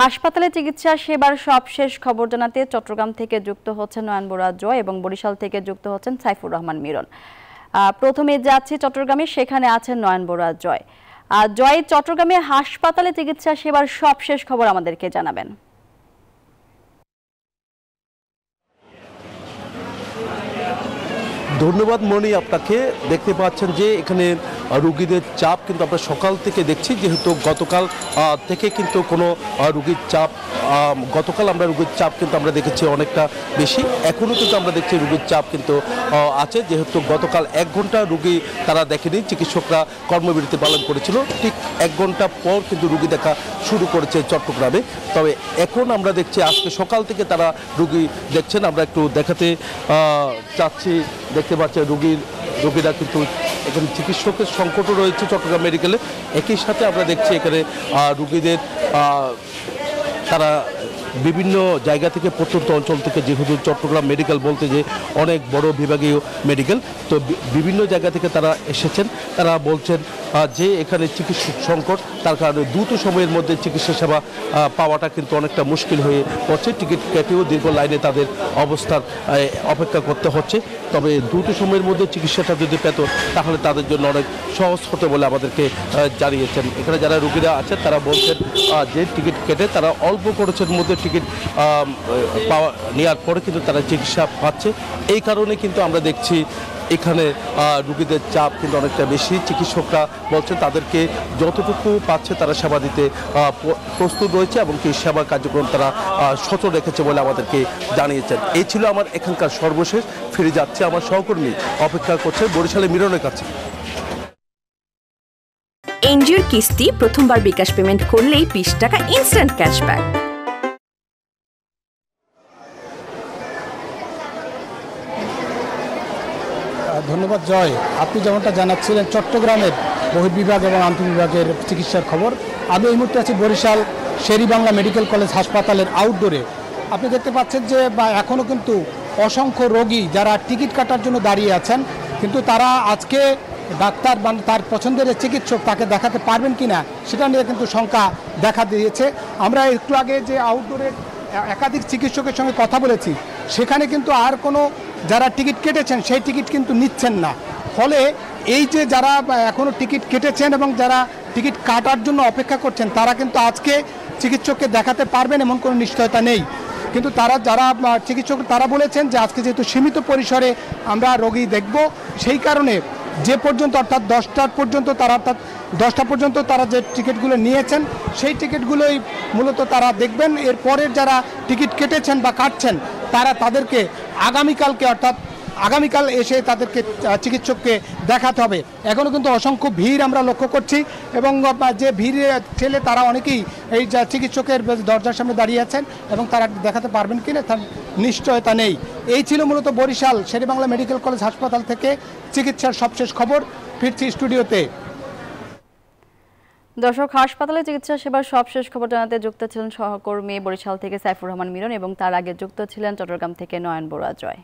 হাসপাতালে চিকিৎসা সেবার সবশেষ খবর জানাতে চট্টগ্রাম থেকে যুক্ত হচ্ছেন নয়ন বড়ুয়া জয় এবং বরিশাল থেকে যুক্ত হচ্ছেন সাইফুর রহমান মিরন। প্রথমে যাচ্ছি চট্টগ্রামে, সেখানে আছেন নয়ন বড়ুয়া জয়। জয়, চট্টগ্রামে হাসপাতালে চিকিৎসা সেবার সবশেষ খবর আমাদেরকে জানাবেন। ধন্যবাদ মনি, আপনাকে। দেখতে পাচ্ছেন যে এখানে রোগীদের চাপ কিন্তু আমরা সকাল থেকে দেখছি, যেহেতু গতকাল থেকে কিন্তু কোনো রোগীর চাপ গতকাল আমরা রোগীর চাপ কিন্তু আমরা দেখেছি অনেকটা বেশি। এখনও কিন্তু আমরা দেখছি রোগীর চাপ কিন্তু আছে, যেহেতু গতকাল 1 ঘন্টা রোগী তারা দেখেনি, চিকিৎসকরা কর্মবিরতি পালন করেছিল। ঠিক 1 ঘন্টা পর কিন্তু রোগী দেখা শুরু করেছে চট্টগ্রামে। তবে এখন আমরা দেখছি আজকে সকাল থেকে তারা রোগী দেখছেন। আমরা একটু দেখাতে চাচ্ছি। দেখতে পাচ্ছেন রোগীরা কিন্তু এখানে চিকিৎসকের সংকটও রয়েছে চট্টগ্রাম মেডিকেলে। একই সাথে আমরা দেখছি এখানে রোগীদের তারা বিভিন্ন জায়গা থেকে, প্রত্যন্ত অঞ্চল থেকে, যেহেতু চট্টগ্রাম মেডিকেল বলতে যে অনেক বড় বিভাগীয় মেডিকেল, তো বিভিন্ন জায়গা থেকে তারা এসেছেন। তারা বলছেন যে এখানে চিকিৎসক সংকট, তার কারণে দ্রুত সময়ের মধ্যে চিকিৎসা সেবা পাওয়াটা কিন্তু অনেকটা মুশকিল হয়ে পড়ছে। টিকিট কেটেও দীর্ঘ লাইনে তাদের অবস্থার অপেক্ষা করতে হচ্ছে। তবে দ্রুত সময়ের মধ্যে চিকিৎসাটা যদি পেত তাহলে তাদের জন্য অনেক সহজ হতো বলে আমাদেরকে জানিয়েছেন। এখানে যারা রোগীরা আছেন তারা বলছেন যে টিকিট কেটে তারা অল্প খরচের মধ্যে টিকিট পাওয়া নেওয়ার পরে কিন্তু তারা চিকিৎসা পাচ্ছে। এই কারণে কিন্তু আমরা দেখছি এখানে রোগীদের চাপ কিন্তু অনেকটা বেশি। চিকিৎসকরা বলছেন তাদেরকে যতটুকু পাচ্ছে তারা সেবা দিতে প্রস্তুত রয়েছে এবং কি সেবা কার্যক্রম তারা সচল রেখেছে বলে আমাদেরকে জানিয়েছেন। এই ছিল আমার এখানকার সর্বশেষ। ফিরে যাচ্ছে আমার সহকর্মী অপেক্ষা করছে বরিশালে মিরনের কাছে। এনজিওর কিস্তি প্রথমবার বিকাশ পেমেন্ট করলেই 20 টাকা ইনস্ট্যান্ট ক্যাশব্যাক। ধন্যবাদ জয়। আপনি যেমনটা জানাচ্ছিলেন চট্টগ্রামের বহির্বিভাগ এবং আন্তঃবিভাগের চিকিৎসার খবর। আমি এই মুহূর্তে আছি বরিশাল শের-ই-বাংলা মেডিকেল কলেজ হাসপাতালের আউটডোরে। আপনি দেখতে পাচ্ছেন যে এখনও কিন্তু অসংখ্য রোগী যারা টিকিট কাটার জন্য দাঁড়িয়ে আছেন, কিন্তু তারা আজকে ডাক্তার বা তার পছন্দের চিকিৎসক তাকে দেখাতে পারবেন কিনা সেটা নিয়ে কিন্তু শঙ্কা দেখা দিয়েছে। আমরা একটু আগে যে আউটডোরের একাধিক চিকিৎসকের সঙ্গে কথা বলেছি, সেখানে কিন্তু আর কোনো যারা টিকিট কেটেছেন সেই টিকিট কিন্তু নিচ্ছেন না। ফলে এই যে যারা এখনও টিকিট কেটেছেন এবং যারা টিকিট কাটার জন্য অপেক্ষা করছেন তারা কিন্তু আজকে চিকিৎসককে দেখাতে পারবেন এমন কোনো নিশ্চয়তা নেই। কিন্তু যারা চিকিৎসক তারা বলেছেন যে আজকে যেহেতু সীমিত পরিসরে আমরা রোগী দেখব, সেই কারণে যে পর্যন্ত অর্থাৎ 10টা পর্যন্ত তারা যে টিকিটগুলো নিয়েছেন সেই টিকিটগুলোই মূলত তারা দেখবেন। এরপরের যারা টিকিট কেটেছেন বা কাটছেন তাদেরকে আগামীকাল এসে তাদেরকে চিকিৎসককে দেখাতে হবে। এখনও কিন্তু অসংখ্য ভিড় আমরা লক্ষ্য করছি এবং যে ভিড়ে ঠেলে তারা অনেকেই এই চিকিৎসকের দরজার সামনে দাঁড়িয়ে আছেন এবং তারা দেখাতে পারবেন কিনা তার নিশ্চয়তা নেই। এই ছিল মূলত বরিশাল শের-ই-বাংলা মেডিকেল কলেজ হাসপাতাল থেকে চিকিৎসার সবশেষ খবর। ফিরছি স্টুডিওতে। দর্শক, হাসপাতালে চিকিৎসা সেবার সবশেষ খবর জানাতে যুক্ত ছিলেন সহকর্মী বরিশাল থেকে সাইফুর রহমান মিরন এবং তার আগে যুক্ত ছিলেন চট্টগ্রাম থেকে নয়ন বড়ুয়া জয়।